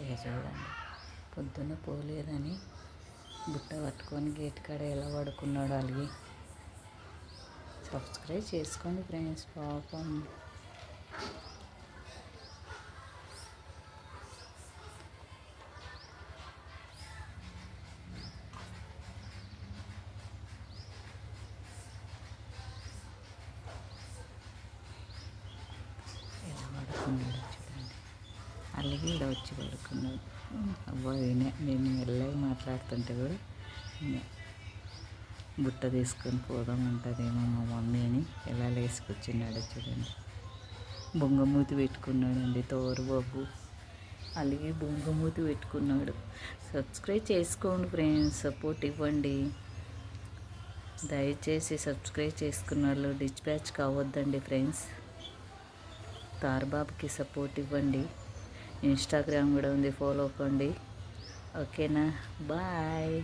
ఇక చూడండి, పొద్దున్న పోలేదని బుట్ట పట్టుకొని గేట్ కాడ ఎలా పడుకున్నాడు అలిగి. సబ్స్క్రైబ్ చేసుకోండి ఫ్రెండ్స్, పాపం. ఎలా పడుకున్నాడు చూడండి, అలిగి ఇక్కడ వచ్చి పడుకున్నాడు. అబ్బా నేను మెల్లగా మాట్లాడుతుంటే కూడా బుట్ట తీసుకొని పోదాం అంటదేమో మా మమ్మీని. ఎలా లేసుకొచ్చినాడో చూడండి. బొంగమూతి పెట్టుకున్నాడండి తోరు బాబు, అలిగి బొంగమూతి పెట్టుకున్నాడు. సబ్స్క్రైబ్ చేసుకోండి ఫ్రెండ్స్, సపోర్ట్ ఇవ్వండి. దయచేసి సబ్స్క్రైబ్ చేసుకున్న వాళ్ళు డిస్పాచ్ కావద్దండి ఫ్రెండ్స్. తారబాబుకి సపోర్ట్ ఇవ్వండి. ఇన్స్టాగ్రామ్ కూడా ఉంది, ఫాలో అవ్వండి. ఓకేనా, బాయ్.